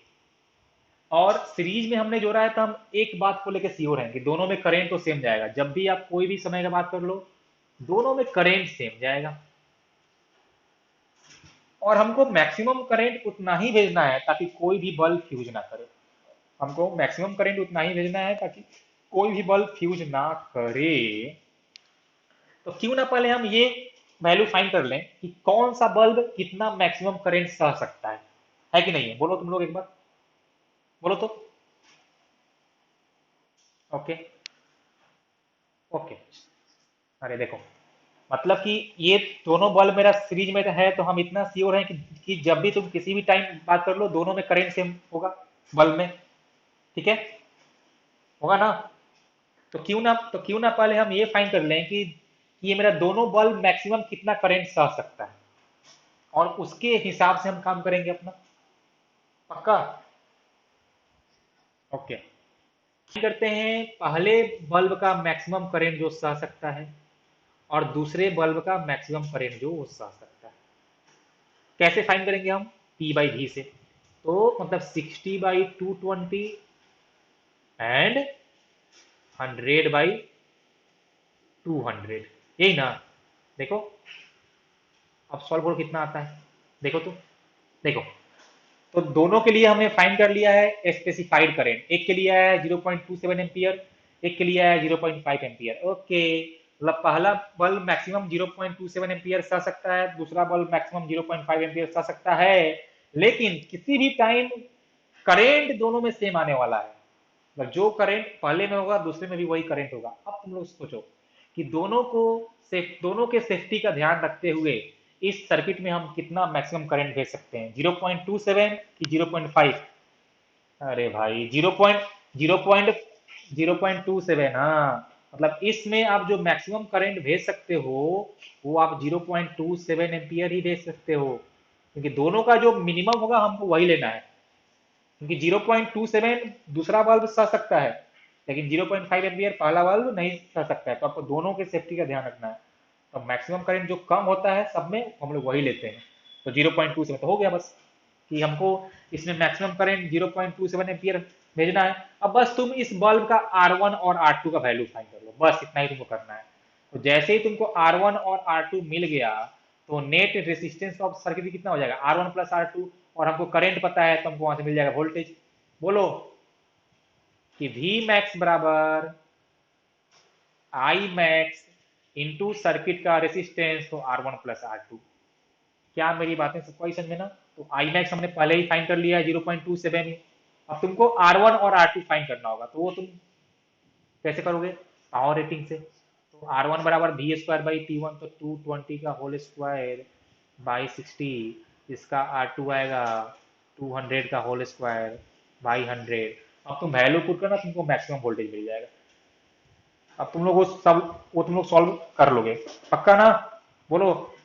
Speaker 1: और सीरीज में हमने जोड़ा है, तो हम एक बात को लेकर श्योर हैं कि दोनों में करंट तो सेम जाएगा। जब भी आप कोई भी समय का बात कर लो, दोनों में करंट सेम जाएगा। और हमको मैक्सिमम करंट उतना ही भेजना है ताकि कोई भी बल्ब फ्यूज ना करे। हमको मैक्सिमम करंट उतना ही भेजना है ताकि कोई भी बल्ब फ्यूज ना करे। तो क्यों ना पहले हम ये वैल्यू फाइंड कर लें कि कौन सा बल्ब कितना मैक्सिमम करंट सह सकता है कि नहीं है? बोलो तुम लोग एक बार, बोलो तो। ओके। ओके। अरे देखो, मतलब कि ये दोनों बल्ब मेरा सीरीज में है, तो हम इतना श्योर हैं कि जब भी तुम किसी भी टाइम बात कर लो, दोनों में करंट सेम होगा बल्ब में। ठीक है, होगा ना? तो क्यों ना पहले हम ये फाइंड कर लें कि ये मेरा दोनों बल्ब मैक्सिमम कितना करंट सह सकता है, और उसके हिसाब से हम काम करेंगे अपना। पक्का? ओके। करते हैं पहले बल्ब का मैक्सिमम करंट जो सह सकता है, और दूसरे बल्ब का मैक्सिमम करंट जो वो सह सकता है। कैसे फाइंड करेंगे हम? P बाई वी से। तो मतलब 60/220 एंड 100/200, यही ना? देखो, अब सॉल्व करो कितना आता है, देखो तो। देखो, तो दोनों के लिए हमने फाइंड कर लिया है स्पेसिफाइड करंट। एक के लिए है 0.27 एम्पियर, एक के लिए है 0.5 एम्पियर। ओके। मतलब पहला बल्ब मैक्सिमम 0.27 एम्पियर सह सकता है, दूसरा बल्ब मैक्सिमम 0.5 एम्पियर सह सकता है। लेकिन किसी भी टाइम करंट दोनों में सेम आने वाला है। मतलब जो करंट पहले में होगा, दूसरे में भी वही करंट होगा। अब तुम लोग सोचो कि दोनों के सेफ्टी का ध्यान रखते हुए इस सर्किट में हम कितना मैक्सिमम करंट भेज सकते हैं, 0.27 कि 0.5? अरे भाई 0.0.7, हाँ, मतलब इसमें आप जो मैक्सिमम करंट भेज सकते हो वो आप 0.27 एम्पियर ही भेज सकते हो, क्योंकि दोनों का जो मिनिमम होगा हमको वही लेना है। क्योंकि 0.27 दूसरा बल्ब सह सकता है, लेकिन 0.5 एम्पियर पहला बल्ब नहीं सह सकता है, तो आपको दोनों के सेफ्टी का ध्यान रखना है। तो मैक्सिमम करंट जो कम होता है सब में हम लोग वही लेते हैं। तो 0.27 तो हो गया बस, कि हमको इसमें मैक्सिमम करंट 0.27 एम्पियर भेजना है। अब बस तुम इस बल्ब का R1 और R2 का वैल्यू फाइंड कर लो, बस इतना ही तुमको करना है। तो जैसे ही तुमको R1 और R2 मिल गया, तो नेट रेसिस्टेंस ऑफ सर्किट कितना हो जाएगा, R1 प्लस R2, और हमको करंट पता है तो हमको वहां से मिल जाएगा वोल्टेज। बोलो कि V मैक्स बराबर आई मैक्स इंटू सर्किट का रेसिस्टेंस, तो R1 प्लस R2। क्या मेरी बातें सबको ही समझ में ना? तो आई मैक्स हमने पहले ही फाइंड कर लिया है 0.27 ही। अब तुमको R1 और R2 फाइंड करना होगा, तो वो तुम कैसे करोगे, पावर रेटिंग से। तो R1 बराबर V² बाई T1, तो 220 का होल स्क्वायर बाई 60, इसका R2 आएगा 200 का होल स्क्वायर बाई 100। अब तुम वैल्यू पुट करना, तुमको मैक्सिमम वोल्टेज मिल जाएगा। अब तुम लोग वो तुम लोग सॉल्व कर लोगे, पक्का ना? बोलो।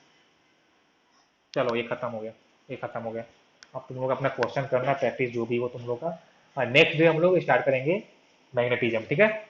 Speaker 1: चलो ये खत्म हो गया, ये खत्म हो गया। अब तुम लोग अपना क्वेश्चन करना, प्रैक्टिस जो भी हो तुम लोग का। नेक्स्ट डे हम लोग स्टार्ट करेंगे मैग्नेटिज्म, ठीक है?